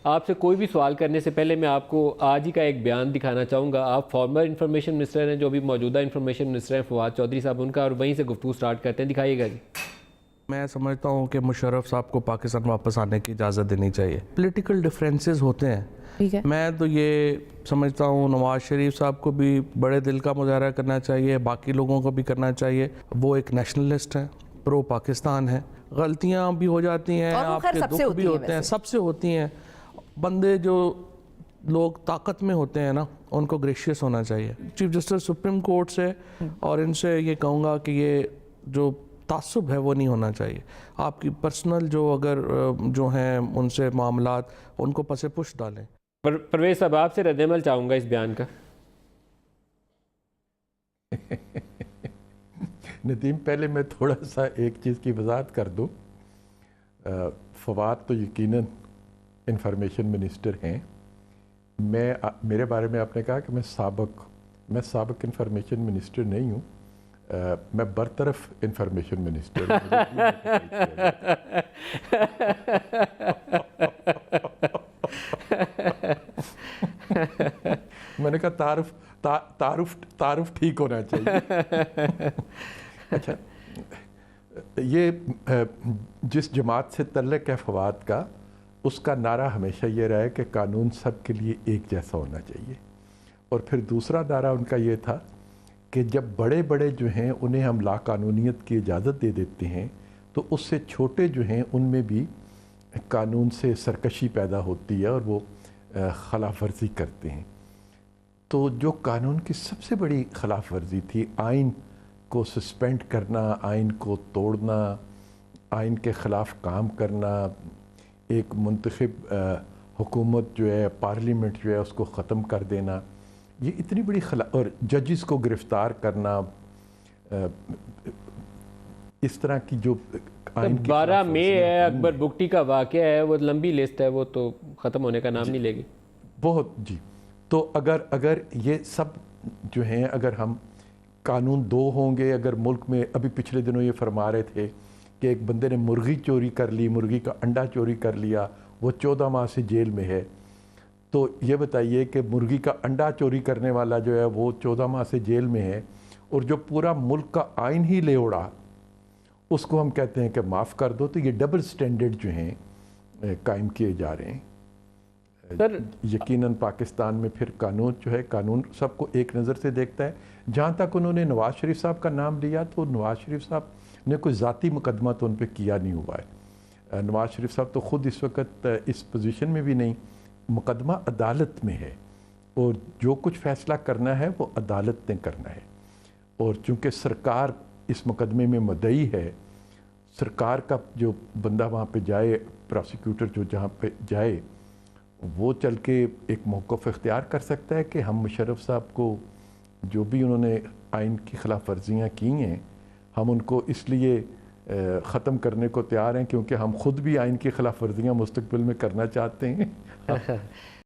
آپ سے کوئی بھی سوال کرنے سے پہلے میں آپ کو آج ہی کا ایک بیان دکھانا چاہوں گا. آپ فارمر انفارمیشن منسٹر ہیں, جو بھی موجودہ انفارمیشن منسٹر ہیں فواد چودھری صاحب, ان کا, اور وہیں سے گفتگو سٹارٹ کرتے ہیں. دکھائیے گا جی. میں سمجھتا ہوں کہ مشرف صاحب کو پاکستان واپس آنے کی اجازت دینی چاہیے. پولیٹیکل ڈفرینسز ہوتے ہیں, میں تو یہ سمجھتا ہوں نواز شریف صاحب کو بھی بڑے دل کا مظاہرہ کرنا چاہیے, باقی لوگوں کو بھی کرنا چاہیے. وہ ایک نیشنلسٹ ہیں, پرو پاکستان ہیں. غلطیاں بھی ہو جاتی ہیں, آپ کے دکھ بھی ہوتے ہیں, سب سے ہوتی ہیں. بندے جو لوگ طاقت میں ہوتے ہیں نا, ان کو گریشیس ہونا چاہیے. چیف جسٹس سپریم کورٹ سے اور ان سے یہ کہوں گا کہ یہ جو تعصب ہے وہ نہیں ہونا چاہیے. آپ کی پرسنل جو اگر جو ہیں ان سے معاملات, ان کو پس پش ڈالیں. پرویز صاحب, آپ سے رد عمل چاہوں گا اس بیان کا. ندیم, پہلے میں تھوڑا سا ایک چیز کی وضاحت کر دوں. فواد تو یقیناً انفارمیشن منسٹر ہیں. میرے بارے میں آپ نے کہا کہ میں سابق انفارمیشن منسٹر نہیں ہوں. میں برطرف انفارمیشن منسٹر ہوں. میں نے کہا تعارف ٹھیک ہونا چاہیے. اچھا, یہ جس جماعت سے تعلق ہے فواد کا, اس کا نعرہ ہمیشہ یہ رہا ہے کہ قانون سب کے لیے ایک جیسا ہونا چاہیے. اور پھر دوسرا نعرہ ان کا یہ تھا کہ جب بڑے بڑے جو ہیں انہیں ہم لا قانونیت کی اجازت دے دیتے ہیں, تو اس سے چھوٹے جو ہیں ان میں بھی قانون سے سرکشی پیدا ہوتی ہے اور وہ خلاف ورزی کرتے ہیں. تو جو قانون کی سب سے بڑی خلاف ورزی تھی, آئین کو سسپینڈ کرنا, آئین کو توڑنا, آئین کے خلاف کام کرنا, ایک منتخب حکومت جو ہے, پارلیمنٹ جو ہے, اس کو ختم کر دینا, یہ اتنی بڑی اور ججز کو گرفتار کرنا, اس طرح کی جو 12 مئی ہے, اکبر بگٹی کا واقعہ ہے, وہ لمبی لسٹ ہے, وہ تو ختم ہونے کا نام نہیں لے گی. بہت جی. تو اگر یہ سب جو ہیں, اگر ہم قانون دو ہوں گے, اگر ملک میں ابھی پچھلے دنوں یہ فرما رہے تھے کہ ایک بندے نے مرغی چوری کر لی, مرغی کا انڈا چوری کر لیا, وہ 14 ماہ سے جیل میں ہے. تو یہ بتائیے کہ مرغی کا انڈا چوری کرنے والا جو ہے وہ 14 ماہ سے جیل میں ہے, اور جو پورا ملک کا آئین ہی لے اڑا, اس کو ہم کہتے ہیں کہ معاف کر دو. تو یہ ڈبل سٹینڈرڈ جو ہیں قائم کیے جا رہے ہیں. یقیناً پاکستان میں پھر قانون جو ہے, قانون سب کو ایک نظر سے دیکھتا ہے. جہاں تک انہوں نے نواز شریف صاحب کا نام لیا, تو نواز شریف صاحب نے کوئی ذاتی مقدمہ تو ان پہ کیا نہیں ہوا ہے. نواز شریف صاحب تو خود اس وقت اس پوزیشن میں بھی نہیں. مقدمہ عدالت میں ہے, اور جو کچھ فیصلہ کرنا ہے وہ عدالت نے کرنا ہے. اور چونکہ سرکار اس مقدمے میں مدعی ہے, سرکار کا جو بندہ وہاں پہ جائے, پراسیکیوٹر جو جہاں پہ جائے, وہ چل کے ایک موقف اختیار کر سکتا ہے کہ ہم مشرف صاحب کو جو بھی انہوں نے آئین کی خلاف ورزیاں کی ہیں, ہم ان کو اس لیے ختم کرنے کو تیار ہیں کیونکہ ہم خود بھی آئین کی خلاف ورزیاں مستقبل میں کرنا چاہتے ہیں.